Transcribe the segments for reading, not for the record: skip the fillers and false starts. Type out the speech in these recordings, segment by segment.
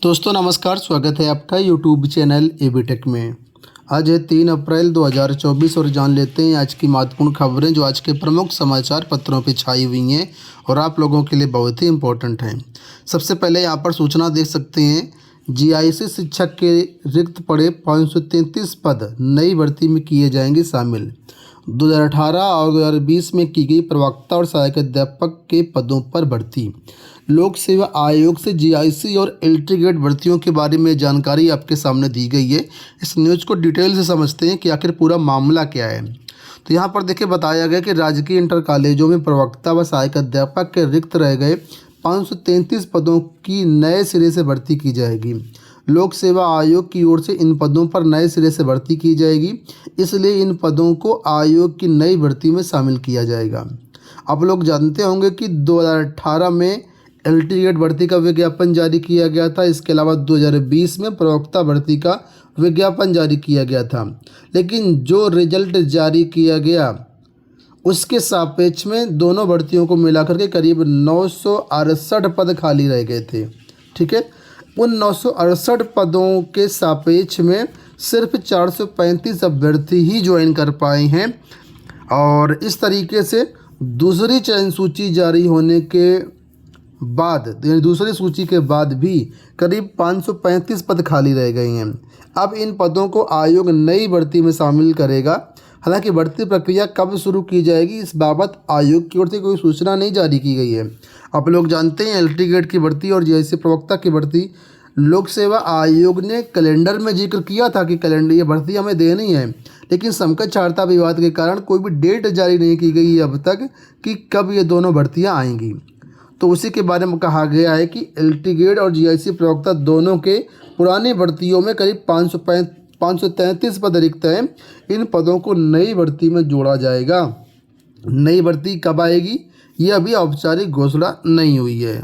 दोस्तों नमस्कार, स्वागत है आपका यूट्यूब चैनल एबी टेक में। आज है 3 अप्रैल 2024 और जान लेते हैं आज की महत्वपूर्ण खबरें जो आज के प्रमुख समाचार पत्रों पर छाई हुई हैं और आप लोगों के लिए बहुत ही इम्पोर्टेंट हैं। सबसे पहले यहाँ पर सूचना देख सकते हैं, जीआईसी शिक्षक के रिक्त पड़े 533 पद नई भर्ती में किए जाएंगे शामिल। 2018 और 2020 में की गई प्रवक्ता और सहायक अध्यापक के पदों पर भर्ती। लोक सेवा आयोग से जीआईसी और एलटी ग्रेड भर्तियों के बारे में जानकारी आपके सामने दी गई है। इस न्यूज़ को डिटेल से समझते हैं कि आखिर पूरा मामला क्या है। तो यहाँ पर देखिए बताया गया कि राजकीय इंटर कॉलेजों में प्रवक्ता व सहायक अध्यापक के रिक्त रह गए 533 पदों की नए सिरे से भर्ती की जाएगी। लोक सेवा आयोग की ओर से इन पदों पर नए सिरे से भर्ती की जाएगी, इसलिए इन पदों को आयोग की नई भर्ती में शामिल किया जाएगा। आप लोग जानते होंगे कि 2018 में एलटी ग्रेड भर्ती का विज्ञापन जारी किया गया था। इसके अलावा 2020 में प्रवक्ता भर्ती का विज्ञापन जारी किया गया था, लेकिन जो रिजल्ट जारी किया गया उसके सापेक्ष में दोनों भर्तियों को मिलाकर के करीब 968 पद खाली रह गए थे। ठीक है, उन 968 पदों के सापेक्ष में सिर्फ 435 अभ्यर्थी ही ज्वाइन कर पाए हैं और इस तरीके से दूसरी चयन सूची जारी होने के बाद दूसरी सूची के बाद भी करीब 535 पद खाली रह गए हैं। अब इन पदों को आयोग नई भर्ती में शामिल करेगा। हालांकि भर्ती प्रक्रिया कब शुरू की जाएगी इस बाबत आयोग की ओर से कोई सूचना नहीं जारी की गई है। आप लोग जानते हैं एलटी ग्रेड की भर्ती और जैसे प्रवक्ता की भर्ती लोक सेवा आयोग ने कैलेंडर में जिक्र किया था कि कैलेंडर ये भर्ती हमें देनी है, लेकिन समकक्षार्हता विवाद के कारण कोई भी डेट जारी नहीं की गई है अब तक कि कब ये दोनों भर्तियाँ आएंगी। तो उसी के बारे में कहा गया है कि एलटी ग्रेड और जीआईसी प्रवक्ता दोनों के पुरानी भर्तियों में करीब 533 पद रिक्त हैं। इन पदों को नई भर्ती में जोड़ा जाएगा। नई भर्ती कब आएगी ये अभी औपचारिक घोषणा नहीं हुई है।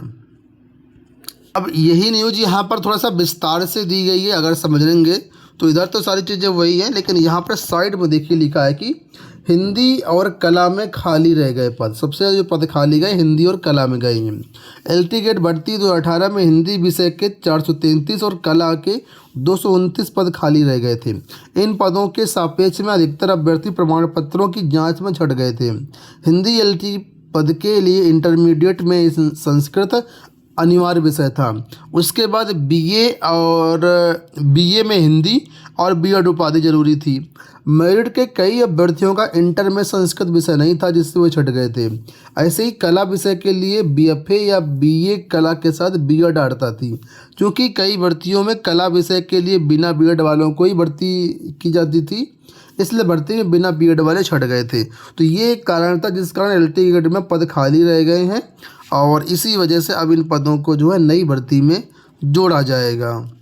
अब यही न्यूज़ यहाँ पर थोड़ा सा विस्तार से दी गई है। अगर समझेंगे तो इधर तो सारी चीज़ें वही हैं, लेकिन यहाँ पर साइड में देखिए लिखा है कि हिंदी और कला में खाली रह गए पद। सबसे ज़्यादा जो पद खाली गए हिंदी और कला में गए हैं। एलटी ग्रेड भर्ती 2018 में हिंदी विषय के 433 और कला के 229 पद खाली रह गए थे। इन पदों के सापेक्ष में अधिकतर अभ्यर्थी प्रमाण पत्रों की जांच में छट गए थे। हिंदी एलटी पद के लिए इंटरमीडिएट में संस्कृत अनिवार्य विषय था। उसके बाद बीए में हिंदी और बीएड उपाधि जरूरी थी। मेरिट के कई अभ्यर्थियों का इंटर में संस्कृत विषय नहीं था, जिससे वो छट गए थे। ऐसे ही कला विषय के लिए बीएफए या बीए कला के साथ बीएड अड़ता थी। क्योंकि कई भर्तियों में कला विषय के लिए बिना बीएड वालों को ही भर्ती की जाती थी, इसलिए भर्ती में बिना बीएड वाले छट गए थे। तो ये एक कारण था जिस कारण एलटी ग्रेड में पद खाली रह गए हैं और इसी वजह से अब इन पदों को जो है नई भर्ती में जोड़ा जाएगा।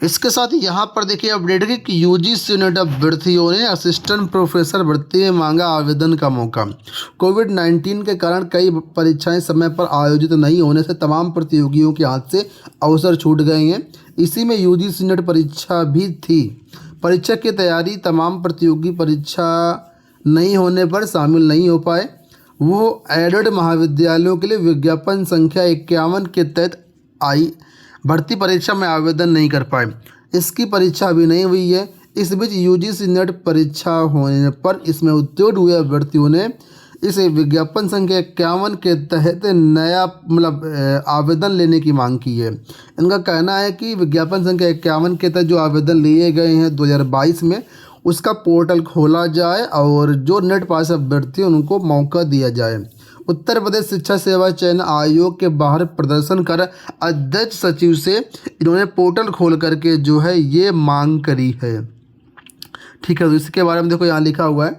इसके साथ ही यहाँ पर देखिए अपडेट है कि यूजीसी नेट अभ्यर्थियों ने असिस्टेंट प्रोफेसर भर्ती में मांगा आवेदन का मौका। कोविड-19 के कारण कई परीक्षाएं समय पर आयोजित नहीं होने से तमाम प्रतियोगियों के हाथ से अवसर छूट गए हैं। इसी में यूजीसी नेट परीक्षा भी थी। परीक्षा की तैयारी तमाम प्रतियोगी परीक्षा नहीं होने पर शामिल नहीं हो पाए। वो एडेड महाविद्यालयों के लिए विज्ञापन संख्या 51 के तहत आई भर्ती परीक्षा में आवेदन नहीं कर पाए। इसकी परीक्षा अभी नहीं हुई है। इस बीच यूजीसी नेट परीक्षा होने पर इसमें उत्तीर्ण हुए अभ्यर्थियों ने इसे विज्ञापन संख्या 51 के तहत नया आवेदन लेने की मांग की है। इनका कहना है कि विज्ञापन संख्या 51 के तहत जो आवेदन लिए गए हैं 2022 में, उसका पोर्टल खोला जाए और जो नेट पास अभ्यर्थी उनको मौका दिया जाए। उत्तर प्रदेश शिक्षा सेवा चयन आयोग के बाहर प्रदर्शन कर अध्यक्ष सचिव से इन्होंने पोर्टल खोल करके जो है ये मांग करी है। ठीक है, तो इसके बारे में देखो यहाँ लिखा हुआ है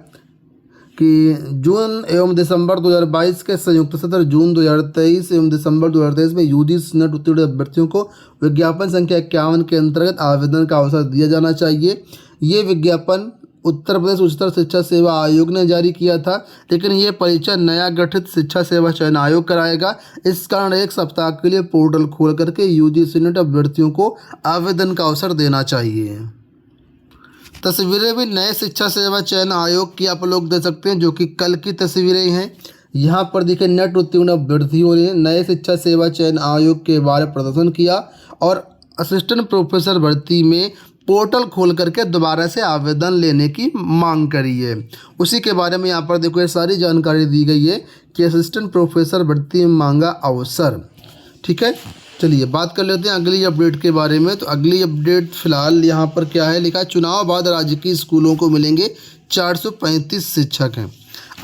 कि जून एवं दिसंबर 2022 के संयुक्त सत्र जून 2023 एवं दिसंबर 2023 में यूजीसी नेट उत्तीर्ण अभ्यर्थियों को विज्ञापन संख्या 51 के अंतर्गत आवेदन का अवसर दिया जाना चाहिए। ये विज्ञापन उत्तर प्रदेश उच्चतर शिक्षा सेवा आयोग ने जारी किया था, लेकिन ये परीक्षा नया गठित शिक्षा सेवा चयन आयोग कराएगा। इस कारण एक सप्ताह के लिए पोर्टल खोल करके यूजीसी नेट अभ्यर्थियों को आवेदन का अवसर देना चाहिए। तस्वीरें भी नए शिक्षा सेवा चयन आयोग की आप लोग दे सकते हैं, जो कि कल की तस्वीरें हैं। यहाँ पर देखिए नेट उत्तीर्ण अभ्यर्थियों ने नए शिक्षा सेवा चयन आयोग के बारे प्रदर्शन किया और असिस्टेंट प्रोफेसर भर्ती में पोर्टल खोल करके दोबारा से आवेदन लेने की मांग करी है। उसी के बारे में यहाँ पर देखो ये सारी जानकारी दी गई है कि असिस्टेंट प्रोफेसर भर्ती में मांगा अवसर। ठीक है, चलिए बात कर लेते हैं अगली अपडेट के बारे में। तो अगली अपडेट फिलहाल यहाँ पर क्या है, लिखा है चुनाव बाद राजकीय स्कूलों को मिलेंगे 435 शिक्षक हैं।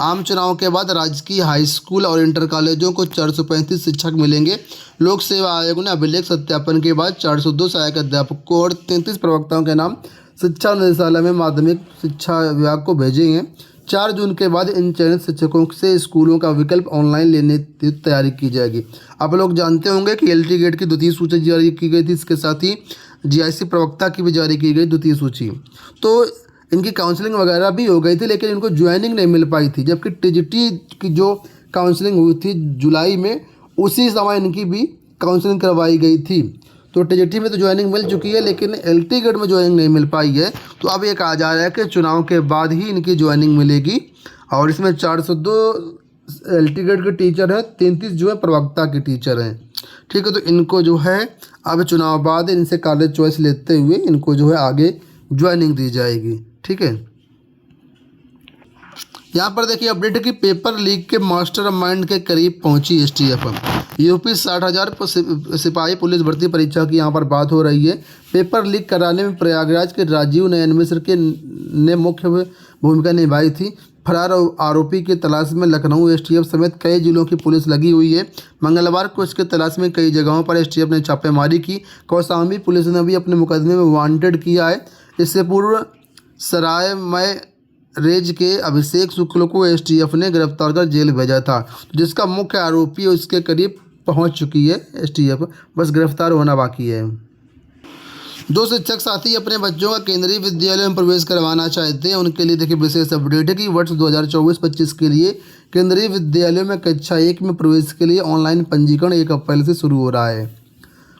आम चुनाव के बाद राजकीय हाई स्कूल और इंटर कॉलेजों को 435 शिक्षक मिलेंगे। लोक सेवा आयोग ने अभिलेख सत्यापन के बाद 402 सहायक अध्यापकों और 33 प्रवक्ताओं के नाम शिक्षा निदेशालय में माध्यमिक शिक्षा विभाग को भेजे हैं। 4 जून के बाद इन चयनित शिक्षकों से स्कूलों का विकल्प ऑनलाइन लेने की तैयारी की जाएगी। आप लोग जानते होंगे कि LT गेट की द्वितीय सूची जारी की गई थी, इसके साथ ही GIC प्रवक्ता की भी जारी की गई द्वितीय सूची। तो इनकी काउंसलिंग वगैरह भी हो गई थी, लेकिन इनको ज्वाइनिंग नहीं मिल पाई थी। जबकि TGT की जो काउंसलिंग हुई थी जुलाई में, उसी समय इनकी भी काउंसलिंग करवाई गई थी। तो TGT में तो ज्वाइनिंग मिल चुकी है, लेकिन LT गेट में ज्वाइनिंग नहीं मिल पाई है। तो अब ये कहा जा रहा है कि चुनाव के बाद ही इनकी ज्वाइनिंग मिलेगी। और इसमें 402 LT गेट के टीचर हैं, 33 जो है प्रवक्ता के टीचर हैं। ठीक है, तो इनको जो है अब चुनाव बाद इनसे कॉलेज चॉइस लेते हुए इनको जो है आगे ज्वाइनिंग दी जाएगी। ठीक है, यहाँ पर देखिए अपडेट है कि पेपर लीक के मास्टरमाइंड के करीब पहुंची STF। यूपी 60,000 सिपाही पुलिस भर्ती परीक्षा की यहाँ पर बात हो रही है। पेपर लीक कराने में प्रयागराज के राजीव नयन मिश्र ने मुख्य भूमिका निभाई थी। फरार आरोपी की तलाश में लखनऊ STF समेत कई जिलों की पुलिस लगी हुई है। मंगलवार को इसके तलाश में कई जगहों पर STF ने छापेमारी की। कौशाम्बी पुलिस ने भी अपने मुकदमे में वांटेड किया है। इससे पूर्व सराय में रेज के अभिषेक शुक्ल को STF ने गिरफ्तार कर जेल भेजा था, जिसका मुख्य आरोपी उसके करीब पहुंच चुकी है STF, बस गिरफ्तार होना बाकी है। जो शिक्षक साथी अपने बच्चों का केंद्रीय विद्यालय में प्रवेश करवाना चाहते हैं, उनके लिए देखिए विशेष अपडेट है कि वर्ष 2024-25 के लिए केंद्रीय विद्यालयों में कक्षा 1 में प्रवेश के लिए ऑनलाइन पंजीकरण 1 अप्रैल से शुरू हो रहा है,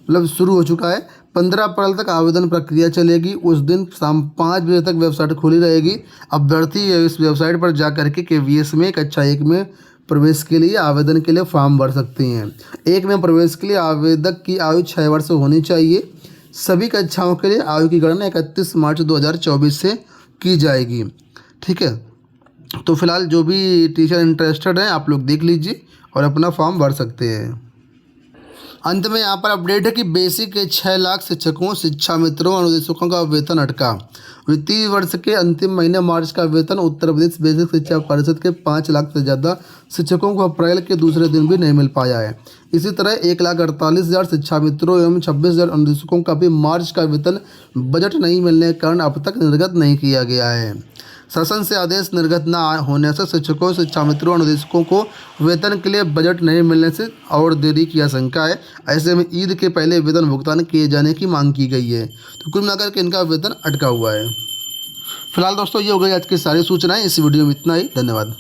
मतलब शुरू हो चुका है। 15 अप्रैल तक आवेदन प्रक्रिया चलेगी। उस दिन शाम 5 बजे तक वेबसाइट खुली रहेगी। अभ्यर्थी इस वेबसाइट पर जा करके KVS में कक्षा 1 में प्रवेश के लिए आवेदन के लिए फॉर्म भर सकते हैं। 1 में प्रवेश के लिए आवेदक की आयु 6 वर्ष होनी चाहिए। सभी कक्षाओं के लिए आयु की गणना 31 मार्च 2024 से की जाएगी। ठीक है, तो फिलहाल जो भी टीचर इंटरेस्टेड हैं आप लोग देख लीजिए और अपना फॉर्म भर सकते हैं। अंत में यहाँ पर अपडेट है कि बेसिक के 6 लाख शिक्षकों, शिक्षा मित्रों और अनुदेशकों का वेतन अटका। वित्तीय वर्ष के अंतिम महीने मार्च का वेतन उत्तर प्रदेश बेसिक शिक्षा परिषद के 5 लाख से ज़्यादा शिक्षकों को अप्रैल के दूसरे दिन भी नहीं मिल पाया है। इसी तरह 1,48,000 शिक्षा मित्रों एवं 26,000 अनुदेशकों का भी मार्च का वेतन बजट नहीं मिलने के कारण अब तक निर्गत नहीं किया गया है। शासन से आदेश निर्गत न होने से शिक्षकों, शिक्षा मित्रों, अनुदेशकों को वेतन के लिए बजट नहीं मिलने से और देरी की आशंका है। ऐसे में ईद के पहले वेतन भुगतान किए जाने की मांग की गई है। तो कुल मिलाकर के इनका वेतन अटका हुआ है। फिलहाल दोस्तों ये हो गई आज की सारी सूचनाएं। इस वीडियो में इतना ही। धन्यवाद।